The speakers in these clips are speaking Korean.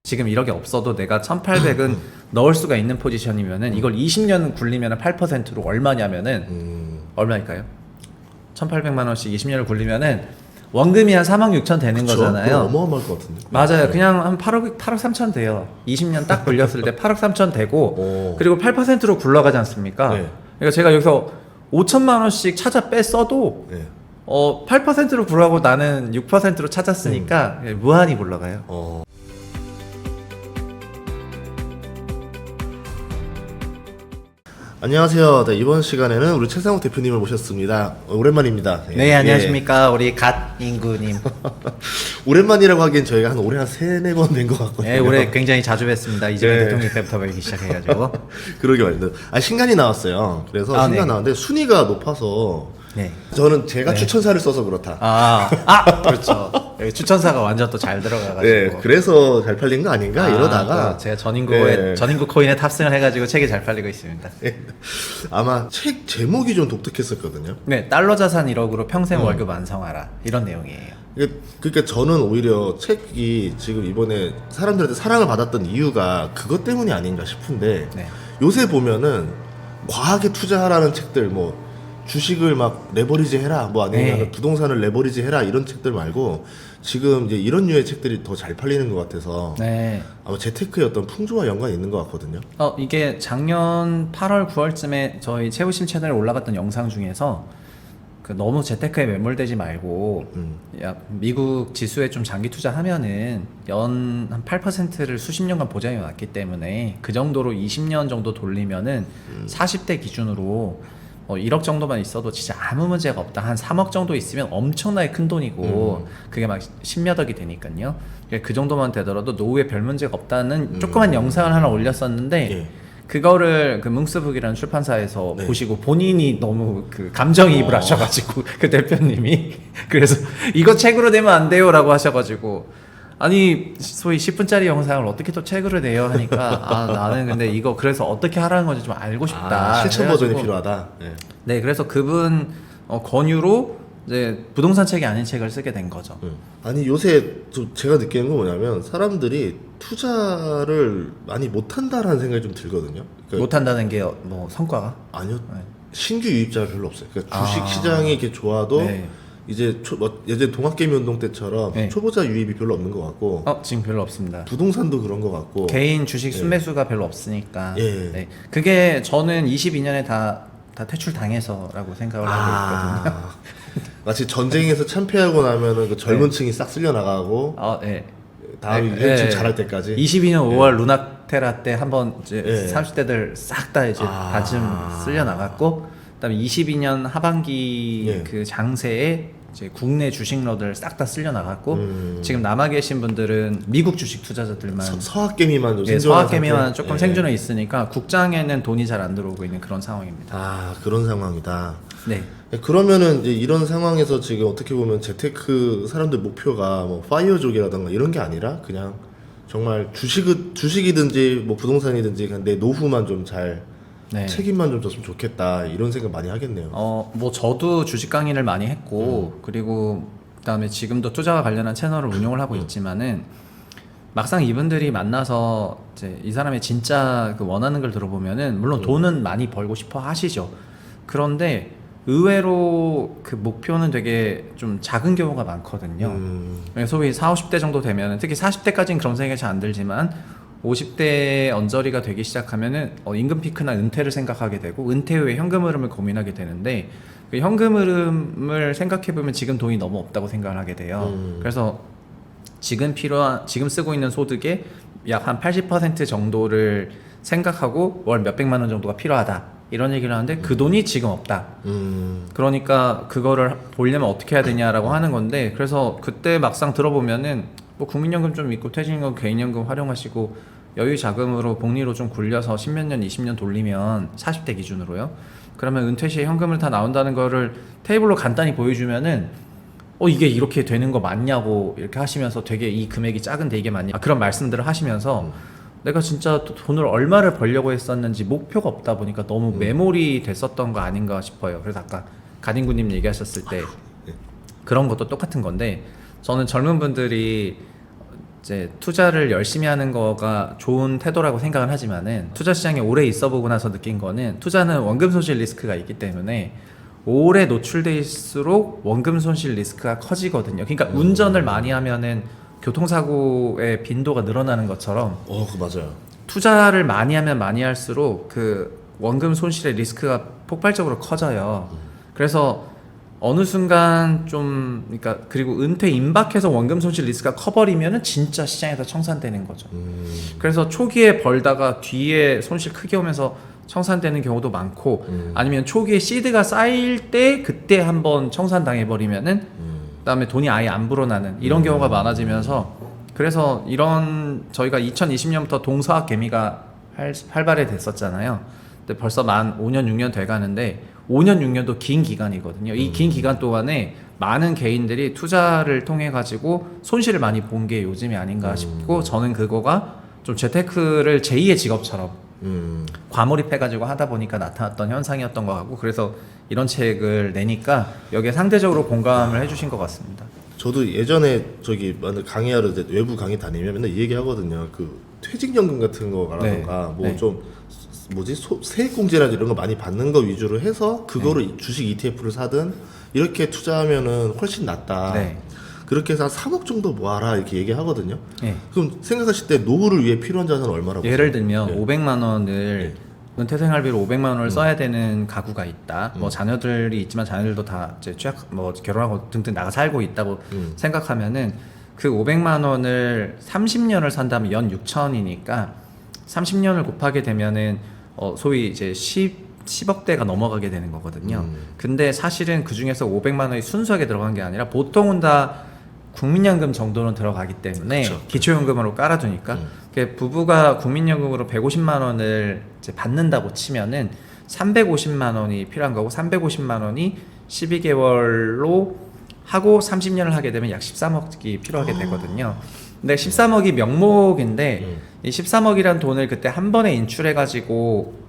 지금 1억이 없어도 내가 1,800은 넣을 수가 있는 포지션이면은 이걸 20년 굴리면은 8%로 얼마냐면은 얼마일까요? 1,800만 원씩 20년을 굴리면은 원금이 한 4만 6천 되는 그쵸? 거잖아요. 어마어마할 것 같은데. 맞아요. 그냥 한 8억 3천 돼요. 20년 딱 굴렸을 때 8억 3천 되고 그리고 8%로 굴러가지 않습니까? 네. 그러니까 제가 여기서 5천만 원씩 찾아 뺐어도 네. 8%로 굴러가고 나는 6%로 찾았으니까 무한히 굴러가요. 안녕하세요. 네, 이번 시간에는 우리 최상욱 대표님을 모셨습니다. 오랜만입니다. 네, 안녕하십니까. 우리 갓인구님. 오랜만이라고 하기엔 저희가 올해 한 3-4번 된 것 같거든요. 네, 올해 굉장히 자주 뵀습니다. 이재명 네. 대통령 때부터 뵈기 시작해가지고. 그러게 말입니다. 신간이 나왔어요. 그래서 신간 네. 나왔는데 순위가 높아서 네. 저는 제가 추천사를 써서 그렇다. 그렇죠. 여기 추천사가 완전 또 잘 들어가가지고. 네, 그래서 잘 팔린 거 아닌가 이러다가 제가 전인구 코인에 탑승을 해가지고 책이 잘 팔리고 있습니다. 아마 책 제목이 좀 독특했었거든요. 네, 달러 자산 1억으로 평생 월급 완성하라 이런 내용이에요. 그러니까 저는 오히려 책이 지금 이번에 사람들한테 사랑을 받았던 이유가 그것 때문이 아닌가 싶은데 네. 요새 보면은 과하게 투자하라는 책들 뭐 주식을 막 레버리지 해라 뭐 아니면 네. 부동산을 레버리지 해라 이런 책들 말고 지금 이제 이런 류의 책들이 더 잘 팔리는 것 같아서 네. 아마 재테크의 어떤 풍조와 연관이 있는 것 같거든요. 이게 작년 8월 9월쯤에 저희 최우심 채널에 올라갔던 영상 중에서 너무 재테크에 매몰되지 말고 미국 지수에 좀 장기 투자하면은 연 한 8%를 수십 년간 보장해 왔기 때문에 그 정도로 20년 정도 돌리면은 40대 기준으로 1억 정도만 있어도 진짜 아무 문제가 없다. 한 3억 정도 있으면 엄청나게 큰 돈이고 그게 막 10몇 억이 되니까요. 그 정도만 되더라도 노후에 별 문제가 없다는 조그만 영상을 하나 올렸었는데 예. 그거를 뭉스북이라는 출판사에서 네. 보시고 본인이 너무 감정이입을 하셔가지고 그 대표님이 그래서 이거 책으로 내면 안 돼요라고 하셔가지고 아니 소위 10분짜리 영상을 어떻게 또 책으로 내요 하니까 나는 근데 이거 그래서 어떻게 하라는 건지 좀 알고 싶다. 실천 버전이 필요하다. 네. 네, 그래서 그분 권유로 이제 부동산 책이 아닌 책을 쓰게 된 거죠. 아니 요새 좀 제가 느끼는 건 뭐냐면 사람들이 투자를 많이 못한다라는 생각이 좀 들거든요. 그러니까 못한다는 게 뭐 성과가? 아니요. 네. 신규 유입자가 별로 없어요. 그러니까 주식 시장이 이렇게 좋아도 네. 이제 예전 동학개미 운동 때처럼 네. 초보자 유입이 별로 없는 것 같고 지금 별로 없습니다. 부동산도 그런 것 같고 개인 주식 순매수가 별로 없으니까. 예. 네. 그게 저는 22년에 다 퇴출 당해서라고 생각을 하고 있거든요. 마치 전쟁에서 참패하고 나면은 그 젊은 층이 싹 쓸려 나가고 네. 다음 유년층 잘할 때까지 22년 5월 루나테라 때 한번 이제 예. 30대들 싹 다 이제 다 좀 쓸려 나갔고 그다음에 22년 하반기 예. 그 장세에 이제 국내 주식러들 싹 다 쓸려 나갔고 지금 남아 계신 분들은 미국 주식 투자자들만 서학개미만 좀 예, 생존한 서학개미만 상태? 조금 예. 생존해 있으니까 국장에는 돈이 잘 안 들어오고 있는 그런 상황입니다. 그런 상황이다. 네. 그러면은 이제 이런 상황에서 지금 어떻게 보면 재테크 사람들 목표가 뭐 파이어족이라던가 이런 게 아니라 그냥 정말 주식이든지 뭐 부동산이든지 그냥 내 노후만 좀 잘 네. 책임만 좀 졌으면 좋겠다 이런 생각 많이 하겠네요. 뭐 저도 주식 강의를 많이 했고 그리고 그다음에 지금도 투자와 관련한 채널을 운영을 하고 있지만은 막상 이분들이 만나서 이제 이 사람의 진짜 원하는 걸 들어보면은 물론 돈은 많이 벌고 싶어 하시죠. 그런데 의외로 그 목표는 되게 좀 작은 경우가 많거든요. 소위 40, 50대 정도 되면 특히 40대까지는 그런 생각이 잘 안 들지만 50대 언저리가 되기 시작하면은 임금 피크나 은퇴를 생각하게 되고 은퇴 후에 현금 흐름을 고민하게 되는데 그 현금 흐름을 생각해 보면 지금 돈이 너무 없다고 생각을 하게 돼요. 그래서 지금 쓰고 있는 소득의 약 한 80% 정도를 생각하고 월 몇백만 원 정도가 필요하다 이런 얘기를 하는데 그 돈이 지금 없다. 그러니까 그거를 보려면 어떻게 해야 되냐라고 하는 건데 그래서 그때 막상 들어보면은 뭐 국민연금 좀 있고 퇴직연금, 개인연금 활용하시고 여유 자금으로 복리로 좀 굴려서 10몇 년, 20년 돌리면 40대 기준으로요. 그러면 은퇴 시에 현금을 다 나온다는 거를 테이블로 간단히 보여주면은 이게 이렇게 되는 거 맞냐고 이렇게 하시면서 되게 이 금액이 작은데 이게 맞냐 그런 말씀들을 하시면서 내가 진짜 돈을 얼마를 벌려고 했었는지 목표가 없다 보니까 너무 매몰이 됐었던 거 아닌가 싶어요. 그래서 아까 가딘구님 얘기하셨을 때 그런 것도 똑같은 건데 저는 젊은 분들이 이제 투자를 열심히 하는 거가 좋은 태도라고 생각을 하지만은 투자 시장에 오래 있어보고 나서 느낀 거는 투자는 원금 손실 리스크가 있기 때문에 오래 노출돼 있을수록 원금 손실 리스크가 커지거든요. 그러니까 운전을 많이 하면은 교통사고의 빈도가 늘어나는 것처럼 그 맞아요. 투자를 많이 하면 많이 할수록 그 원금 손실의 리스크가 폭발적으로 커져요. 그래서 어느 순간 좀 그러니까 그리고 은퇴 임박해서 원금 손실 리스크가 커버리면은 진짜 시장에서 청산되는 거죠. 그래서 초기에 벌다가 뒤에 손실 크게 오면서 청산되는 경우도 많고 아니면 초기에 시드가 쌓일 때 그때 한번 청산당해 버리면은 그다음에 돈이 아예 안 불어나는 이런 경우가 많아지면서 그래서 이런 저희가 2020년부터 동서학 개미가 활발히 됐었잖아요. 근데 벌써 만 5년 6년 돼 가는데 5년 6년도 긴 기간이거든요. 이 긴 기간 동안에 많은 개인들이 투자를 통해 가지고 손실을 많이 본 게 요즘이 아닌가 싶고 저는 그거가 좀 재테크를 제2의 직업처럼 과몰입해가지고 하다 보니까 나타났던 현상이었던 것 같고 그래서 이런 책을 내니까 여기에 상대적으로 공감을 해주신 것 같습니다. 저도 예전에 저기 만약 강의하러 이제 외부 강의 다니면 맨날 이 얘기 하거든요. 그 퇴직연금 같은 거라던가 뭐 좀 세액공제나 이런 거 많이 받는 거 위주로 해서 그거를 주식 ETF를 사든 이렇게 투자하면은 훨씬 낫다. 그렇게 해서 한 3억 정도 모아라 이렇게 얘기하거든요. 그럼 생각하실 때 노후를 위해 필요한 자산은 얼마라고 예를 들면 500만 원을 은퇴 생활비로 500만 원을 써야 되는 가구가 있다. 뭐 자녀들이 있지만 자녀들도 다 이제 뭐 결혼하고 등등 나가 살고 있다고 생각하면은 그 500만 원을 30년을 산다면 연 6천이니까 30년을 곱하게 되면은 소위 이제 10억대가 넘어가게 되는 거거든요. 근데 사실은 그 중에서 500만 원이 순수하게 들어간 게 아니라 보통은 다 국민연금 정도는 들어가기 때문에 그쵸. 기초연금으로 깔아두니까 부부가 국민연금으로 150만 원을 이제 받는다고 치면은 350만 원이 필요한 거고 350만 원이 12개월로 하고 30년을 하게 되면 약 13억이 필요하게 되거든요. 근데 13억이 명목인데 이 13억이란 돈을 그때 한 번에 인출해가지고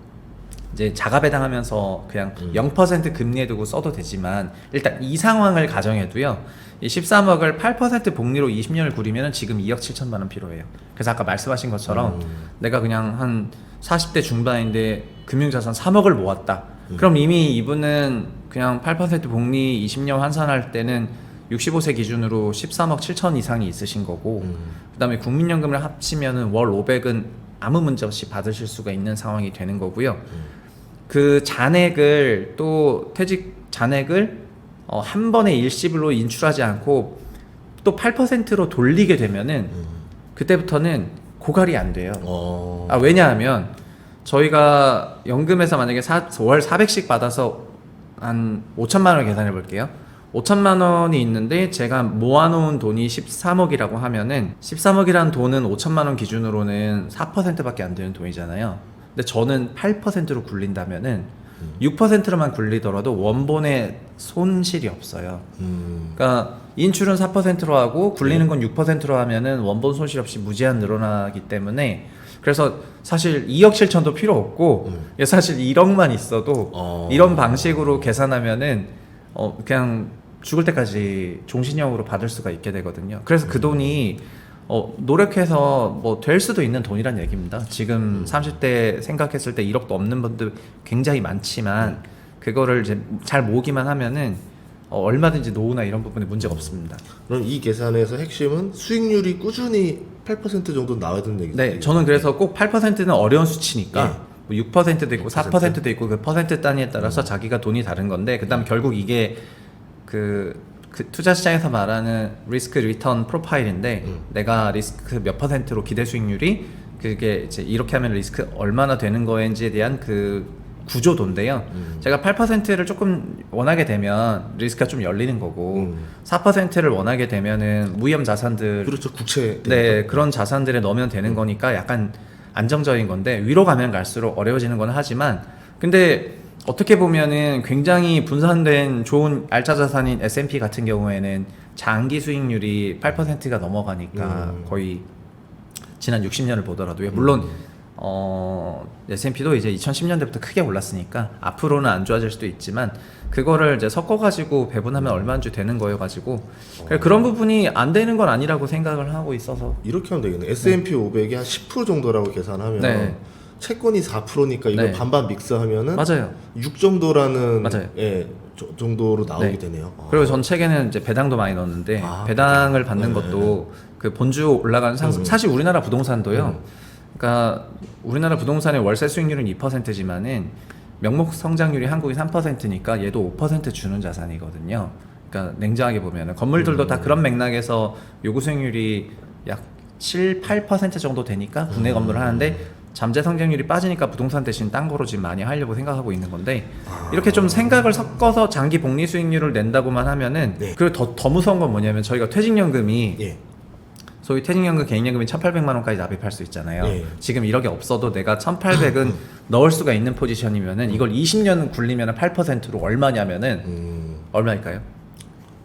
이제 자가배당하면서 그냥 0% 금리에 두고 써도 되지만 일단 이 상황을 가정해도요. 이 13억을 8% 복리로 20년을 구리면 지금 2억 7천만 원 필요해요. 그래서 아까 말씀하신 것처럼 내가 그냥 한 40대 중반인데 금융자산 3억을 모았다. 그럼 이미 이분은 그냥 8% 복리 20년 환산할 때는 65세 기준으로 13억 7천 이상이 있으신 거고 그다음에 국민연금을 합치면은 월 500은 아무 문제 없이 받으실 수가 있는 상황이 되는 거고요. 그 잔액을 또 퇴직 잔액을 한 번에 일시불로 인출하지 않고 또 8%로 돌리게 되면은 그때부터는 고갈이 안 돼요. 왜냐하면 저희가 연금에서 만약에 월 400씩 받아서 한 5천만 원 계산해 볼게요. 5천만 원이 있는데 제가 모아놓은 돈이 13억이라고 하면은 13억이라는 돈은 5천만 원 기준으로는 4%밖에 안 되는 돈이잖아요. 근데 저는 8%로 굴린다면은 6%로만 굴리더라도 원본에 손실이 없어요. 그러니까 인출은 4%로 하고 굴리는 건 6%로 하면은 원본 손실 없이 무제한 늘어나기 때문에 그래서 사실 2억 7천도 필요 없고 사실 1억만 있어도 이런 방식으로 계산하면은 그냥 죽을 때까지 종신형으로 받을 수가 있게 되거든요. 그래서 그 돈이 노력해서 뭐 될 수도 있는 돈이란 얘기입니다. 지금 30대 생각했을 때 1억도 없는 분들 굉장히 많지만 그거를 이제 잘 모으기만 하면은 얼마든지 노후나 이런 부분에 문제가 없습니다. 그럼 이 계산에서 핵심은 수익률이 꾸준히 8% 정도 나와야 되는 얘기죠? 네, 저는 그래서 꼭 8%는 어려운 수치니까 뭐 6%도 있고 4%도 있고 그 퍼센트 단위에 따라서 자기가 돈이 다른 건데 그다음 결국 이게 그 투자 시장에서 말하는 리스크 리턴 프로파일인데 내가 리스크 몇 퍼센트로 기대 수익률이 그게 이제 이렇게 하면 리스크 얼마나 되는 거인지에 대한 그 구조도인데요. 제가 8%를 조금 원하게 되면 리스크가 좀 열리는 거고 4%를 원하게 되면은 무위험 자산들 그렇죠. 국채 네 그런 자산들에 넣으면 되는 거니까 약간 안정적인 건데 위로 가면 갈수록 어려워지는 건 하지만 근데 어떻게 보면은 굉장히 분산된 좋은 알짜 자산인 S&P 같은 경우에는 장기 수익률이 8%가 넘어가니까 거의 지난 60년을 보더라도요. 물론 S&P도 이제 2010년대부터 크게 올랐으니까 앞으로는 안 좋아질 수도 있지만 그거를 이제 섞어가지고 배분하면 얼마인지 되는 거여가지고 그런 부분이 안 되는 건 아니라고 생각을 하고 있어서 이렇게 하면 되겠네. S&P 500이 한 10% 정도라고 계산하면 네. 채권이 4%니까 이거 네. 반반 믹스하면은 맞아요. 6 정도라는 맞아요. 정도로 나오게 네. 되네요. 그리고 전 책에는 이제 배당도 많이 넣었는데 배당을 받는 것도 그 본주 올라가는 상승 사실 우리나라 부동산도요. 그러니까 우리나라 부동산의 월세 수익률은 2%지만은 명목 성장률이 한국이 3%니까 얘도 5% 주는 자산이거든요. 그러니까 냉정하게 보면은 건물들도 다 그런 맥락에서 요구 수익률이 약 7, 8% 정도 되니까 국내 건물을 하는데 잠재 성장률이 빠지니까 부동산 대신 딴 거로 지금 많이 하려고 생각하고 있는 건데 이렇게 좀 생각을 섞어서 장기 복리 수익률을 낸다고만 하면은 네. 그리고 더 무서운 건 뭐냐면 저희가 퇴직연금이 예. 소위 퇴직연금 개인연금이 1,800만 원까지 납입할 수 있잖아요. 예. 지금 1억이 없어도 내가 1,800은 넣을 수가 있는 포지션이면은 이걸 20년 굴리면은 8%로 얼마냐면은 얼마일까요?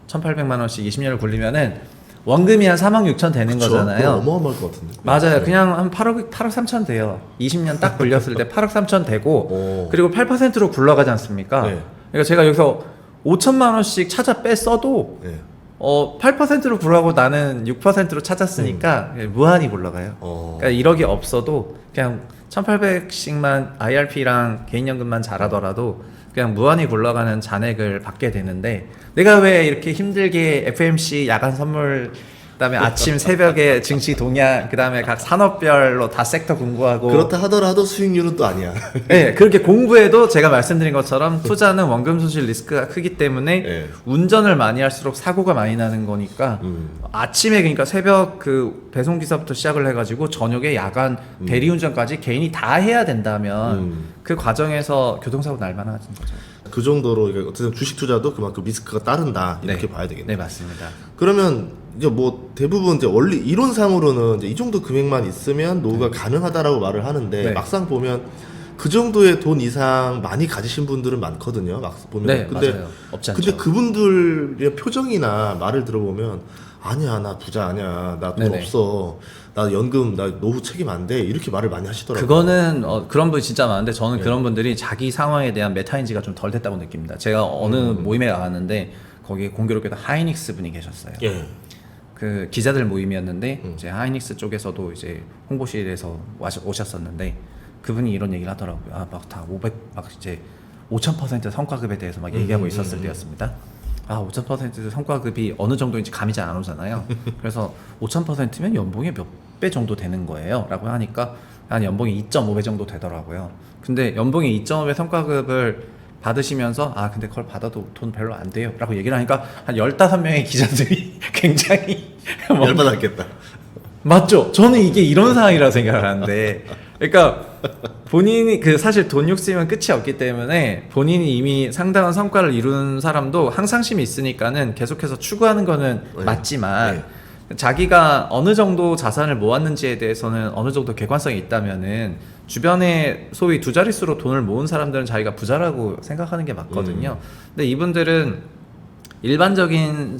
1,800만 원씩 20년을 굴리면은 원금이 한 3억 6천 되는 그쵸? 거잖아요. 그거 어마어마할 것 같은데. 맞아요. 네. 그냥 한 8억 3천 돼요. 20년 딱 굴렸을 때 8억 3천 되고 오. 그리고 8%로 굴러가지 않습니까? 네. 그러니까 제가 여기서 5천만 원씩 찾아 뺐어도 네. 8%로 굴러가고 나는 6%로 찾았으니까 무한히 굴러가요. 그러니까 1억이 없어도 그냥 1,800씩만 IRP랑 개인연금만 잘하더라도 그냥 무한히 굴러가는 잔액을 받게 되는데 내가 왜 이렇게 힘들게 FMC 야간 선물 그다음에 아침 새벽에 증시 동향 그다음에 각 산업별로 다 섹터 공부하고 그렇다 하더라도 수익률은 또 아니야. 네, 그렇게 공부해도 제가 말씀드린 것처럼 투자는 원금 손실 리스크가 크기 때문에 네. 운전을 많이 할수록 사고가 많이 나는 거니까 아침에 그러니까 새벽 그 배송 기사부터 시작을 해가지고 저녁에 야간 대리운전까지 개인이 다 해야 된다면 그 과정에서 교통사고 날 만하진 거죠. 그 정도로 이게 어쨌든 주식 투자도 그만큼 리스크가 따른다 이렇게 봐야 되겠네. 네, 맞습니다. 그러면 이제 뭐 대부분 이제 원리 이론상으로는 이제 이 정도 금액만 있으면 노후가 가능하다라고 말을 하는데 네. 막상 보면 그 정도의 돈 이상 많이 가지신 분들은 많거든요. 막 보면. 네, 근데 맞아요. 없지 않죠. 근데 그분들의 표정이나 말을 들어보면 아니야 나 부자 아니야 나 돈 네네. 없어 나 연금 나 노후 책임 안 돼 이렇게 말을 많이 하시더라고요. 그거는 그런 분이 진짜 많은데 저는 그런 분들이 자기 상황에 대한 메타인지가 좀 덜 됐다고 느낍니다. 제가 어느 모임에 나갔는데 거기에 공교롭게도 하이닉스 분이 계셨어요. 예. 그 기자들 모임이었는데 이제 하이닉스 쪽에서도 이제 홍보실에서 오셨었는데 그분이 이런 얘기를 하더라고요. 아, 막 다 500, 막 이제 5,000% 성과급에 대해서 막 얘기하고 있었을 때였습니다. 아, 5,000% 성과급이 어느 정도인지 감이 잘 안 오잖아요. 그래서 5,000%면 연봉이 몇 배 정도 되는 거예요? 라고 하니까 한 연봉이 2.5배 정도 되더라고요. 근데 연봉이 2.5배 성과급을 받으시면서 아 근데 그걸 받아도 돈 별로 안 돼요 라고 얘기를 하니까 한 15명의 기자들이 굉장히 열받았겠다. 맞죠? 저는 이게 이런 상황이라고 생각을 하는데 그러니까 본인이 그 사실 돈 욕심은 끝이 없기 때문에 본인이 이미 상당한 성과를 이룬 사람도 항상심이 있으니까는 계속해서 추구하는 거는 네. 맞지만 네. 자기가 어느 정도 자산을 모았는지에 대해서는 어느 정도 객관성이 있다면은 주변에 소위 두 자릿수로 돈을 모은 사람들은 자기가 부자라고 생각하는 게 맞거든요. 근데 이분들은 일반적인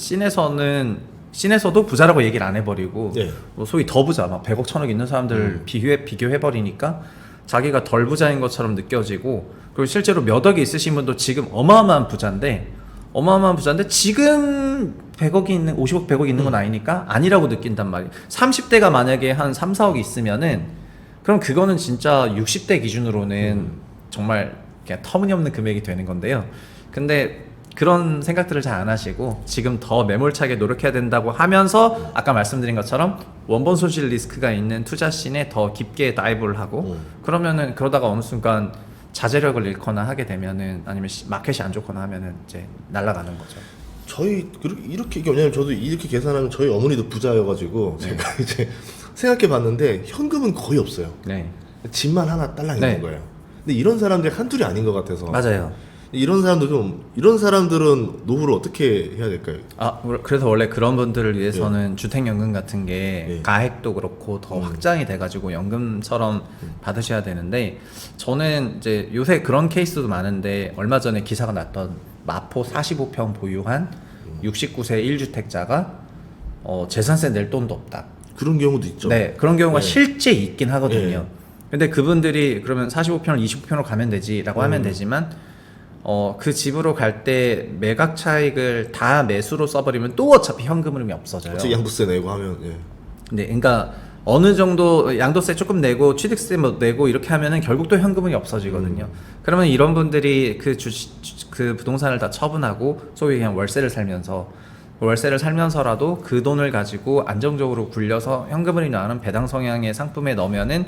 씬에서도 부자라고 얘기를 안 해버리고 네. 뭐 소위 더 부자 막 100억 1,000억 있는 사람들 비교해버리니까 자기가 덜 부자인 것처럼 느껴지고 그리고 실제로 몇 억이 있으신 분도 지금 어마어마한 부자인데 지금 100억이 있는 50억 100억이 있는 건 아니니까 아니라고 느낀단 말이에요. 30대가 만약에 한 3, 4억 있으면은 그럼 그거는 진짜 60대 기준으로는 정말 그냥 터무니없는 금액이 되는 건데요. 근데 그런 생각들을 잘 안 하시고 지금 더 매몰차게 노력해야 된다고 하면서 아까 말씀드린 것처럼 원본 손실 리스크가 있는 투자 씬에 더 깊게 다이브를 하고 그러면은 그러다가 어느 순간 자제력을 잃거나 하게 되면은 아니면 마켓이 안 좋거나 하면은 이제 날아가는 거죠. 저희 이렇게 왜냐면 저도 이렇게 계산하면 저희 어머니도 부자여가지고 제가 이제 생각해봤는데 현금은 거의 없어요. 네, 집만 하나 딸랑 네. 있는 거예요. 근데 이런 사람들이 한둘이 아닌 것 같아서. 맞아요. 이런 사람들은 노후를 어떻게 해야 될까요? 아, 그래서 원래 그런 분들을 위해서는 주택연금 같은 게 가액도 그렇고 더 확장이 돼가지고 연금처럼 받으셔야 되는데 저는 이제 요새 그런 케이스도 많은데 얼마 전에 기사가 났던 마포 45평 보유한 69세 1주택자가 재산세 낼 돈도 없다. 그런 경우도 있죠. 네, 그런 경우가 네. 실제 있긴 하거든요. 근데 그분들이 그러면 45편을 25편으로 가면 되지라고 하면 되지만 그 집으로 갈 때 매각 차익을 다 매수로 써버리면 또 어차피 현금 흐름이 없어져요. 어차피 양도세 내고 하면 예. 네, 그러니까 어느 정도 양도세 조금 내고 취득세 뭐 내고 이렇게 하면은 결국 또 현금이 없어지거든요. 그러면 이런 분들이 그 부동산을 다 처분하고 소위 그냥 월세를 살면서라도 그 돈을 가지고 안정적으로 굴려서 현금을 나오는 배당 성향의 상품에 넣으면은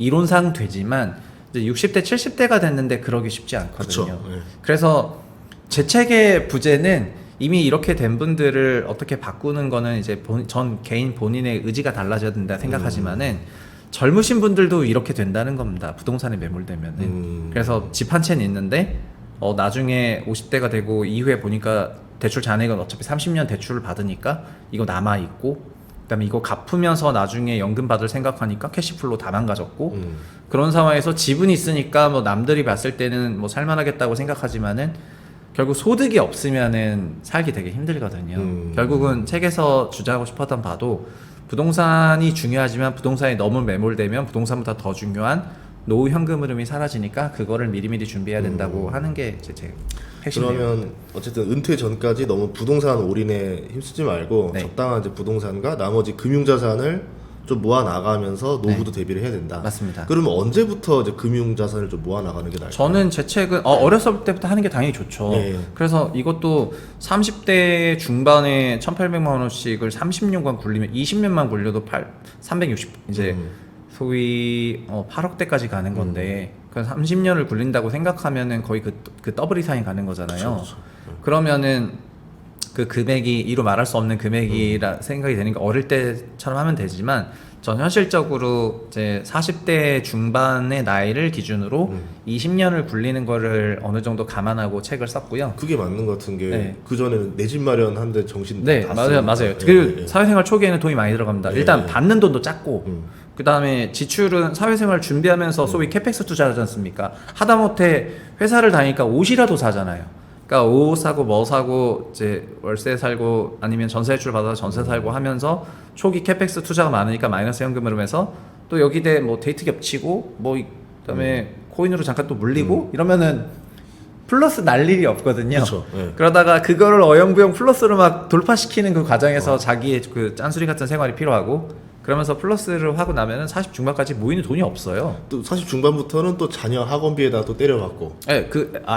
이론상 되지만 이제 60대 70대가 됐는데 그러기 쉽지 않거든요. 그쵸, 예. 그래서 제 책의 부제는 이미 이렇게 된 분들을 어떻게 바꾸는 거는 이제 전 개인 본인의 의지가 달라져야 된다 생각하지만은 젊으신 분들도 이렇게 된다는 겁니다. 부동산에 매몰되면은. 그래서 집 한 채는 있는데 나중에 50대가 되고 이후에 보니까 대출 잔액은 어차피 30년 대출을 받으니까 이거 남아 있고 그다음에 이거 갚으면서 나중에 연금 받을 생각하니까 캐시플로 다 망가졌고 그런 상황에서 집은 있으니까 뭐 남들이 봤을 때는 뭐 살만하겠다고 생각하지만은 결국 소득이 없으면은 살기 되게 힘들거든요. 결국은 책에서 주장하고 싶었던 바도 부동산이 중요하지만 부동산이 너무 매몰되면 부동산보다 더 중요한 노후 현금 흐름이 사라지니까 그거를 미리미리 준비해야 된다고 하는 게 제 핵심. 그러면 어쨌든 은퇴 전까지 너무 부동산 올인에 힘쓰지 말고 네. 적당한 이제 부동산과 나머지 금융자산을 좀 모아 나가면서 노후도 대비를 해야 된다. 맞습니다. 그러면 언제부터 이제 금융자산을 좀 모아 나가는 게 나을까요? 저는 제 책은 어렸을 때부터 하는 게 당연히 좋죠. 네. 그래서 이것도 30대 중반에 1,800만 원씩을 30년간 굴리면 20년만 굴려도 360 이제 소위 8억대까지 가는 건데 그 30년을 굴린다고 생각하면은 거의 그 더블 이상이 가는 거잖아요. 그쵸. 그러면은 그 금액이 이루 말할 수 없는 금액이라 생각이 되니까 어릴 때처럼 하면 되지만 전 현실적으로 이제 40대 중반의 나이를 기준으로 20년을 굴리는 거를 어느 정도 감안하고 책을 썼고요. 그게 맞는 것 같은 게 네. 그전에는 내 집 마련하는데 정신 네, 다 맞아요, 맞아요. 쓰니까. 그리고 예, 예. 사회생활 초기에는 돈이 많이 들어갑니다. 네, 일단 네. 받는 돈도 작고, 그 다음에 지출은 사회생활 준비하면서 소위 캐펙스 투자하지 않습니까? 하다못해 회사를 다니니까 옷이라도 사잖아요. 그러니까 옷 사고 뭐 사고 이제 월세 살고 아니면 전세 대출 받아서 전세 살고 하면서 초기 캐펙스 투자가 많으니까 마이너스 현금 흐름에서 또 여기대 뭐 데이트 겹치고 뭐 그다음에 코인으로 잠깐 또 물리고 이러면은 플러스 날 일이 없거든요. 그쵸, 예. 그러다가 그거를 어영부영 플러스로 막 돌파시키는 그 과정에서 자기의 그 짠수리 같은 생활이 필요하고 그러면서 플러스를 하고 나면은 40 중반까지 모이는 돈이 없어요. 또 40 중반부터는 또 자녀 학원비에다 또 때려박고. 예,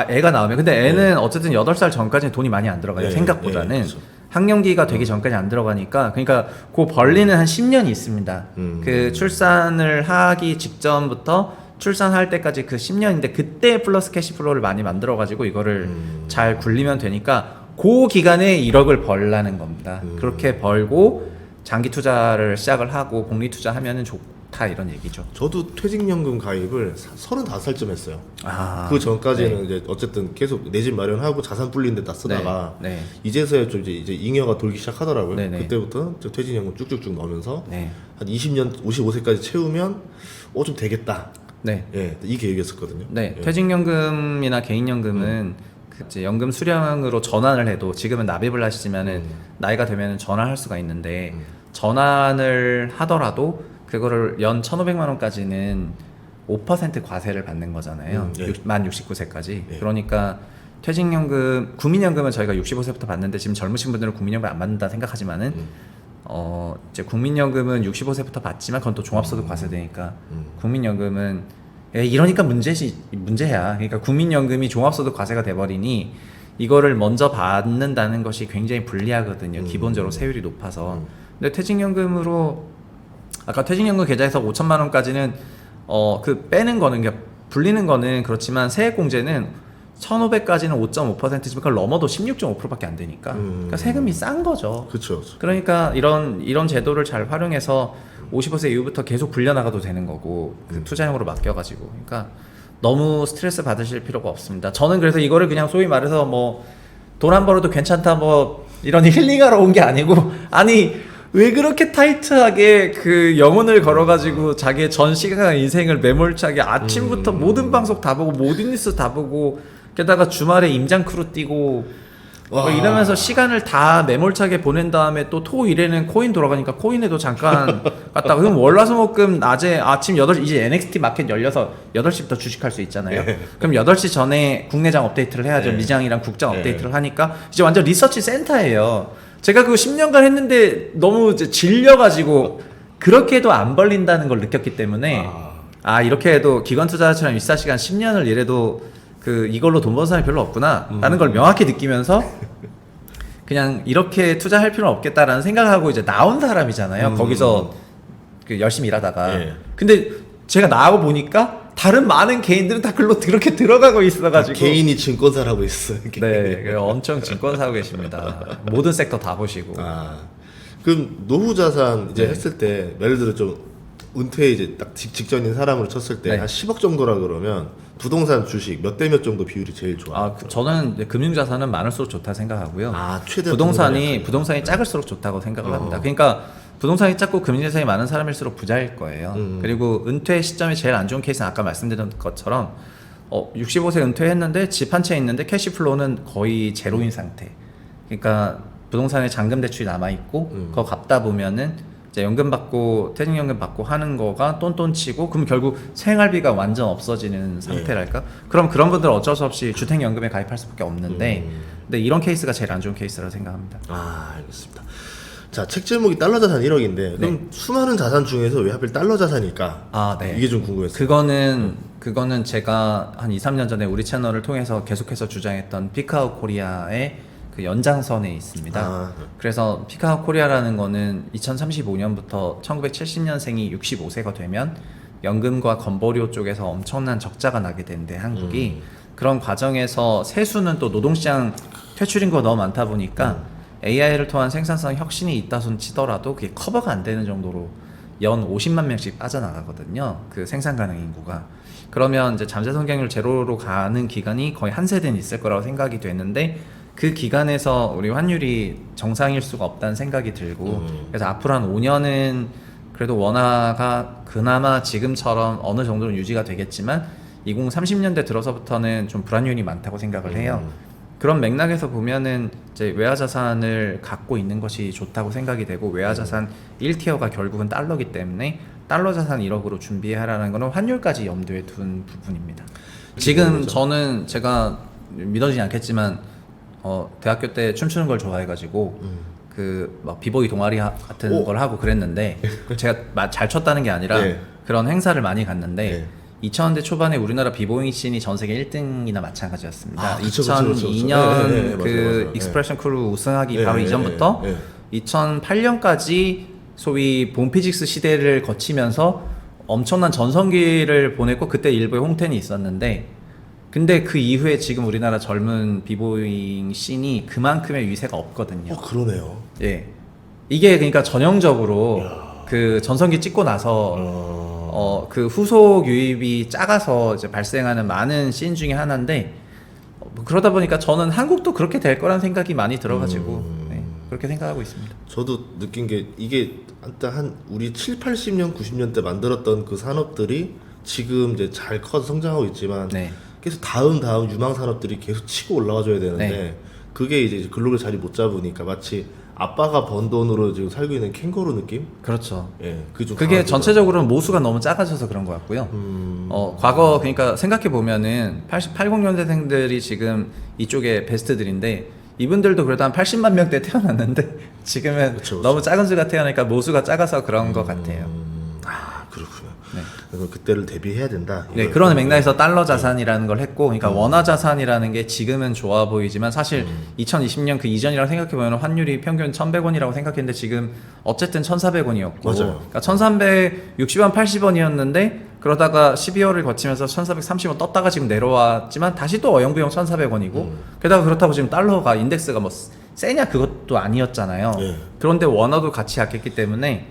애가 나오면. 근데 애는 어쨌든 8살 전까지는 돈이 많이 안 들어가요. 네, 생각보다는. 네, 그렇죠. 학령기가 되기 전까지 안 들어가니까. 그러니까 그 벌리는 한 10년이 있습니다. 그 출산을 하기 직전부터 출산할 때까지 그 10년인데 그때 플러스 캐시플로우를 많이 만들어가지고 이거를 잘 굴리면 되니까 그 기간에 1억을 벌라는 겁니다. 그렇게 벌고 장기 투자를 시작을 하고 복리 투자하면은 좋다 이런 얘기죠. 저도 퇴직연금 가입을 35살쯤 했어요. 아, 그 전까지는 이제 어쨌든 계속 내 집 마련하고 자산 불리는 데다 쓰다가 네, 네. 이제서야 좀 이제 잉여가 돌기 시작하더라고요. 네, 네. 그때부터 저 퇴직연금 쭉쭉쭉 넣으면서 네. 한 20년 55세까지 채우면 좀 되겠다. 네. 예, 이 계획이었었거든요. 네, 예. 퇴직연금이나 개인연금은 그 이제 연금 수령으로 전환을 해도 지금은 납입을 하시지만은 나이가 되면은 전환할 수가 있는데 전환을 하더라도 그거를 연 1,500만 원까지는 5% 과세를 받는 거잖아요. 네. 만 69세까지. 네. 그러니까 퇴직연금, 국민연금은 저희가 65세부터 받는데 지금 젊으신 분들은 국민연금 안 받는다 생각하지만은 이제 국민연금은 65세부터 받지만 그건 또 종합소득 과세되니까 국민연금은 이러니까 문제야. 그러니까 국민연금이 종합소득 과세가 돼버리니 이거를 먼저 받는다는 것이 굉장히 불리하거든요. 기본적으로 세율이 높아서. 근데 퇴직연금으로 아까 퇴직연금 계좌에서 5천만 원까지는 그 빼는 거는 그러니까 불리는 거는 그렇지만 세액공제는 1,500까지는 5.5%지만 그걸 넘어도 16.5%밖에 안 되니까. 그러니까 세금이 싼 거죠. 그렇죠. 그러니까 이런 제도를 잘 활용해서 55세 이후부터 계속 굴려나가도 되는 거고 그 투자형으로 맡겨가지고 그러니까 너무 스트레스 받으실 필요가 없습니다. 저는 그래서 이거를 그냥 소위 말해서 뭐 돈 안 벌어도 괜찮다 뭐 이런 힐링하러 온 게 아니고 아니 왜 그렇게 타이트하게 그 영혼을 걸어가지고 자기의 전 시간 인생을 매몰차게 아침부터 모든 방송 다 보고 모든 뉴스 다 보고 게다가 주말에 임장 크루 뛰고 와. 이러면서 시간을 다 매몰차게 보낸 다음에 또 토 일에는 코인 돌아가니까 코인에도 잠깐 갔다가 그럼 월화수목금 낮에 아침 8시 이제 NXT 마켓 열려서 8시부터 주식할 수 있잖아요. 그럼 8시 전에 국내장 업데이트를 해야죠. 미장이랑 국장 업데이트를 하니까 이제 완전 리서치 센터예요. 제가 그거 10년간 했는데 너무 이제 질려가지고 그렇게 해도 안 벌린다는 걸 느꼈기 때문에 이렇게 해도 기관 투자자처럼 24시간 10년을 일해도 이걸로 돈 버는 사람이 별로 없구나 라는 걸 명확히 느끼면서 그냥 이렇게 투자할 필요는 없겠다라는 생각을 하고 이제 나온 사람이잖아요. 거기서 열심히 일하다가 근데 제가 나하고 보니까 다른 많은 개인들은 다 글로 그렇게 들어가고 있어가지고 개인이 증권사라고 있어. 네, 엄청 증권 사고 계십니다. 모든 섹터 다 보시고. 그럼 노후 자산 이제 했을 때 예를 들어 좀 은퇴 이제 딱 직전인 사람으로 쳤을 때 한 10억 정도라 그러면 부동산 주식 몇 대 몇 정도 비율이 제일 좋아요? 저는 이제 금융자산은 많을수록 좋다 생각하고요. 최대 부동산이 작을수록 좋다고 생각을 합니다. 그러니까 부동산이 작고 금융자산이 많은 사람일수록 부자일 거예요. 그리고 은퇴 시점이 제일 안 좋은 케이스는 아까 말씀드린 것처럼 65세 은퇴했는데 집 한 채 있는데 캐시플로우는 거의 제로인 상태. 그러니까 부동산에 잔금 대출이 남아 있고 그거 갚다 보면은 이제 연금 받고 퇴직연금 받고 하는 거가 똔똔치고 그럼 결국 생활비가 완전 없어지는 상태랄까? 그럼 그런 분들은 어쩔 수 없이 주택연금에 가입할 수밖에 없는데 근데 이런 케이스가 제일 안 좋은 케이스라고 생각합니다. 알겠습니다. 자, 책 제목이 달러 자산 1억인데 그럼 수많은 자산 중에서 왜 하필 달러 자산일까? 네. 이게 좀 궁금했어요. 그거는 제가 한 2, 3년 전에 우리 채널을 통해서 계속해서 주장했던 피카우 코리아의 그 연장선에 있습니다. 그래서 피카우 코리아라는 거는 2035년부터 1970년생이 65세가 되면 연금과 건보료 쪽에서 엄청난 적자가 나게 되는데 한국이 그런 과정에서 세수는 또 노동시장 퇴출 인구가 너무 많다 보니까 AI를 통한 생산성 혁신이 있다 손 치더라도 그게 커버가 안 되는 정도로 연 50만 명씩 빠져나가거든요. 그 생산 가능 인구가. 그러면 이제 잠재 성장률 제로로 가는 기간이 거의 한 세대는 있을 거라고 생각이 되는데 그 기간에서 우리 환율이 정상일 수가 없다는 생각이 들고 그래서 앞으로 한 5년은 그래도 원화가 그나마 지금처럼 어느 정도는 유지가 되겠지만 2030년대 들어서부터는 좀 불안율이 많다고 생각을 해요. 그런 맥락에서 보면은 이제 외화 자산을 갖고 있는 것이 좋다고 생각이 되고 외화 자산 1티어가 결국은 달러기 때문에 달러 자산 1억으로 준비하라는 거는 환율까지 염두에 둔 부분입니다. 지금 저는 제가 믿어지지 않겠지만 대학교 때 춤추는 걸 좋아해가지고 막 비보이 동아리 같은 걸 하고 그랬는데 제가 잘 췄다는 게 아니라 그런 행사를 많이 갔는데 2000년대 초반에 우리나라 비보잉 씬이 전 세계 1등이나 마찬가지였습니다. 2002년 그 익스프레션 크루 우승하기 바로 이전부터 2008년까지 소위 봄피직스 시대를 거치면서 엄청난 전성기를 보냈고 그때 일부의 홍텐이 있었는데 근데 그 이후에 지금 우리나라 젊은 비보잉 씬이 그만큼의 위세가 없거든요. 그러네요. 예. 이게 그러니까 전형적으로 그 전성기 찍고 나서 그 후속 유입이 작아서 이제 발생하는 많은 씬 중에 하나인데 그러다 보니까 저는 한국도 그렇게 될 거라는 생각이 많이 들어가지고 그렇게 생각하고 있습니다. 저도 느낀 게 이게 한 우리 7, 80년, 90년대 만들었던 그 산업들이 지금 이제 잘 커서 성장하고 있지만 계속 다음 유망 산업들이 계속 치고 올라와줘야 되는데 그게 이제 글로벌 자리 못 잡으니까 마치 아빠가 번 돈으로 지금 살고 있는 캥거루 느낌? 그렇죠. 그게 전체적으로는 모수가 너무 작아져서 그런 것 같고요. 과거 그러니까 생각해 보면은 80년대생들이 지금 이쪽에 베스트들인데 이분들도 그래도 한 80만 명대 태어났는데 지금은 너무 작은 수가 태어나니까 모수가 작아서 그런 것 같아요. 그렇군요. 그래서 그때를 대비해야 된다. 그런 맥락에서 달러 자산이라는 걸 했고, 그러니까 원화 자산이라는 게 지금은 좋아 보이지만 사실 2020년 그 이전이라고 생각해보면 환율이 평균 1,100원이라고 생각했는데 지금 어쨌든 1,400원이었고, 그러니까 1,360원, 80원이었는데 그러다가 12월을 거치면서 1,430원 떴다가 지금 내려왔지만 다시 또 어영부영 1,400원이고, 게다가 그렇다고 지금 달러가 인덱스가 뭐 세냐 그것도 아니었잖아요. 그런데 원화도 같이 약했기 때문에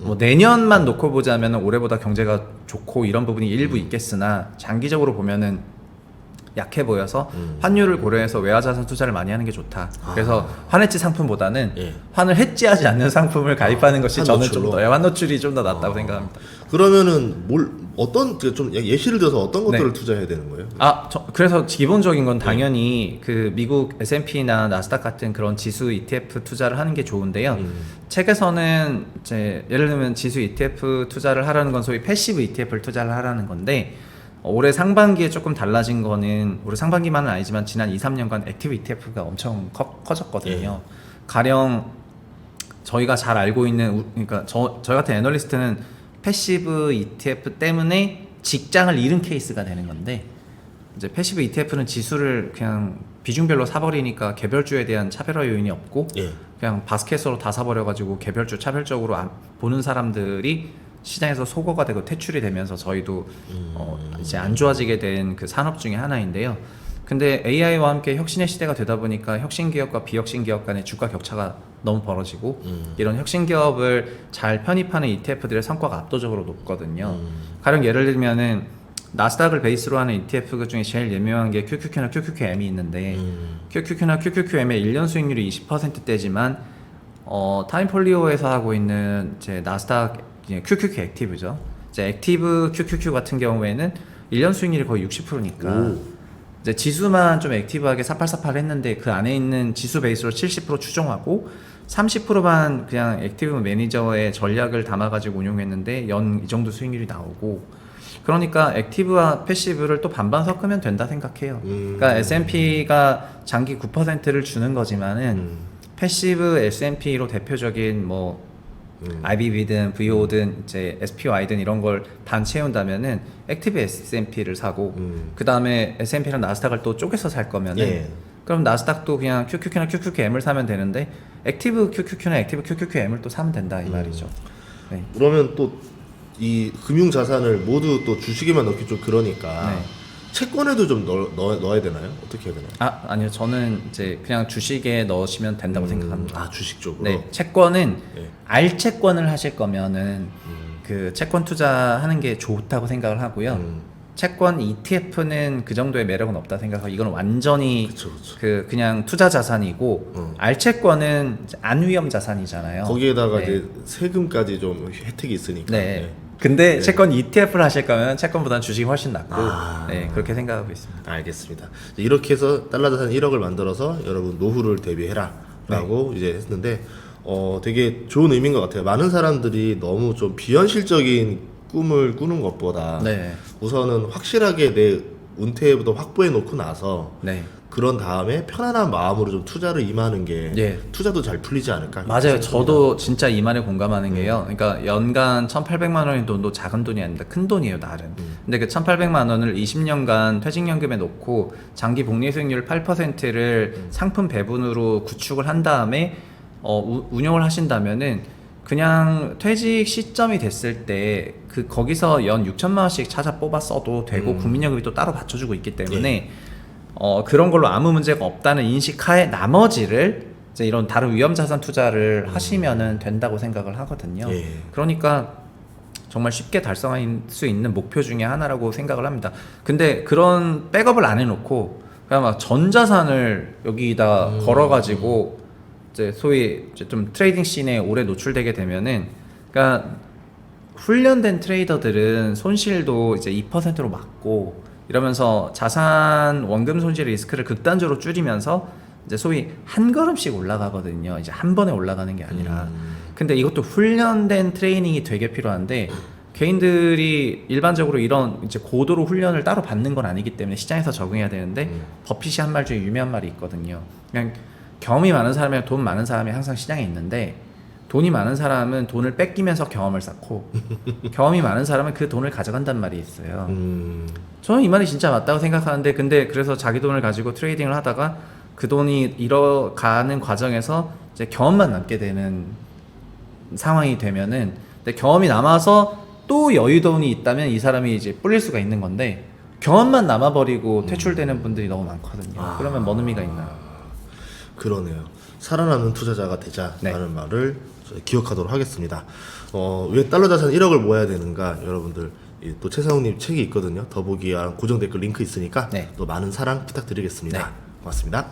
뭐 내년만 놓고 보자면 올해보다 경제가 좋고 이런 부분이 일부 있겠으나 장기적으로 보면은 약해 보여서 환율을 고려해서 외화자산 투자를 많이 하는 게 좋다. 그래서 환해지 상품보다는 환을 해지하지 않는 상품을 가입하는 것이 저는 좀 더 환노출이 좀 더 낫다고 생각합니다. 그러면은 어떤 좀 예시를 들어서 어떤 것들을 네. 투자해야 되는 거예요? 그래서 기본적인 건 당연히 그 미국 S&P나 나스닥 같은 그런 지수 ETF 투자를 하는 게 좋은데요. 책에서는 이제 예를 들면 지수 ETF 투자를 하라는 건 소위 패시브 ETF를 투자를 하라는 건데 올해 상반기에 조금 달라진 거는 올해 상반기만은 아니지만 지난 2, 3년간 액티브 ETF가 엄청 커졌거든요. 가령 저희가 잘 알고 있는 그러니까 저희 같은 애널리스트는 패시브 ETF 때문에 직장을 잃은 케이스가 되는 건데 이제 패시브 ETF는 지수를 그냥 비중별로 사버리니까 개별주에 대한 차별화 요인이 없고 그냥 바스켓으로 다 사버려가지고 개별주 차별적으로 보는 사람들이 시장에서 소거가 되고 퇴출이 되면서 저희도 이제 안 좋아지게 된 그 산업 중에 하나인데요. 근데 AI와 함께 혁신의 시대가 되다 보니까 혁신 기업과 비혁신 기업 간의 주가 격차가 너무 벌어지고 이런 혁신 기업을 잘 편입하는 ETF들의 성과가 압도적으로 높거든요. 가령 예를 들면은 나스닥을 베이스로 하는 ETF 그 중에 제일 유명한 게 QQQ나 QQQM이 있는데 QQQ나 QQQM의 1년 수익률이 20%대지만 타임폴리오에서 하고 있는 이제 나스닥 QQQ 액티브죠. 이제 액티브 QQQ 같은 경우에는 1년 수익률이 거의 60%니까 이제 지수만 좀 액티브하게 사팔사팔 했는데 그 안에 있는 지수 베이스로 70% 추종하고 30%만 그냥 액티브 매니저의 전략을 담아가지고 운용했는데 연 이 정도 수익률이 나오고 그러니까 액티브와 패시브를 또 반반 섞으면 된다 생각해요. 그러니까 S&P가 장기 9%를 주는 거지만은 패시브 S&P로 대표적인 뭐 IBB든 VO든 이제 SPY든 이런 걸 반 채운다면은 액티브 S&P를 사고 그 다음에 S&P랑 나스닥을 또 쪼개서 살 거면은 그럼 나스닥도 그냥 QQQ나 QQQM을 사면 되는데 액티브 QQQ나 액티브 QQQM을 또 사면 된다 이 말이죠. 네. 그러면 또 이 금융 자산을 모두 또 주식에만 넣기 좀 그러니까 네. 채권에도 좀 넣어야 되나요? 어떻게 해야 되나요? 아니요. 저는 이제 그냥 주식에 넣으시면 된다고 생각합니다. 주식 쪽으로. 네, 채권은 알채권을 하실 거면은 그 채권 투자하는 게 좋다고 생각을 하고요. 채권 ETF는 그 정도의 매력은 없다 생각하고 이건 완전히 그쵸. 그냥 투자 자산이고 알채권은 이제 안위험 자산이잖아요. 거기에다가 네. 이제 세금까지 좀 혜택이 있으니까. 네. 근데 채권 ETF를 하실 거면 채권보다는 주식이 훨씬 낫고 네, 그렇게 생각하고 있습니다. 알겠습니다. 이렇게 해서 달러 자산 1억을 만들어서 여러분 노후를 대비해라 라고 이제 했는데 되게 좋은 의미인 것 같아요. 많은 사람들이 너무 좀 비현실적인 꿈을 꾸는 것보다 우선은 확실하게 내 은퇴부터 확보해 놓고 나서 그런 다음에 편안한 마음으로 좀 투자를 임하는 게 투자도 잘 풀리지 않을까. 맞아요. 저도 진짜 이 말에 공감하는 게요. 그러니까 연간 1,800만 원의 돈도 작은 돈이 아닙니다. 큰 돈이에요, 나름. 근데 그 1,800만 원을 20년간 퇴직연금에 놓고 장기 복리 수익률 8%를 상품 배분으로 구축을 한 다음에 운용을 하신다면은 그냥 퇴직 시점이 됐을 때 거기서 연 6천만 원씩 찾아 뽑아 써도 되고 국민연금이 또 따로 받쳐주고 있기 때문에 그런 걸로 아무 문제가 없다는 인식하에 나머지를 이제 이런 다른 위험자산 투자를 하시면은 된다고 생각을 하거든요. 그러니까 정말 쉽게 달성할 수 있는 목표 중에 하나라고 생각을 합니다. 근데 그런 백업을 안 해놓고 그냥 막 전자산을 여기다 걸어가지고 이제 소위 이제 좀 트레이딩 씬에 오래 노출되게 되면은 그러니까 훈련된 트레이더들은 손실도 이제 2%로 막고 이러면서 자산 원금 손실 리스크를 극단적으로 줄이면서 이제 소위 한 걸음씩 올라가거든요. 이제 한 번에 올라가는 게 아니라. 근데 이것도 훈련된 트레이닝이 되게 필요한데 개인들이 일반적으로 이런 이제 고도로 훈련을 따로 받는 건 아니기 때문에 시장에서 적응해야 되는데 버핏이 한 말 중에 유명한 말이 있거든요. 그냥 경험이 많은 사람이랑 돈 많은 사람이 항상 시장에 있는데 돈이 많은 사람은 돈을 뺏기면서 경험을 쌓고 경험이 많은 사람은 그 돈을 가져간단 말이 있어요. 저는 이 말이 진짜 맞다고 생각하는데 근데 그래서 자기 돈을 가지고 트레이딩을 하다가 그 돈이 잃어가는 과정에서 이제 경험만 남게 되는 상황이 되면은 근데 경험이 남아서 또 여유돈이 있다면 이 사람이 이제 불릴 수가 있는 건데 경험만 남아버리고 퇴출되는 분들이 너무 많거든요. 그러면 뭔 의미가 있나요? 그러네요. 살아남는 투자자가 되자라는 말을 기억하도록 하겠습니다. 왜 달러 자산 1억을 모아야 되는가? 여러분들 또 최상욱님 책이 있거든요. 더보기랑 고정 댓글 링크 있으니까 또 많은 사랑 부탁드리겠습니다. 고맙습니다.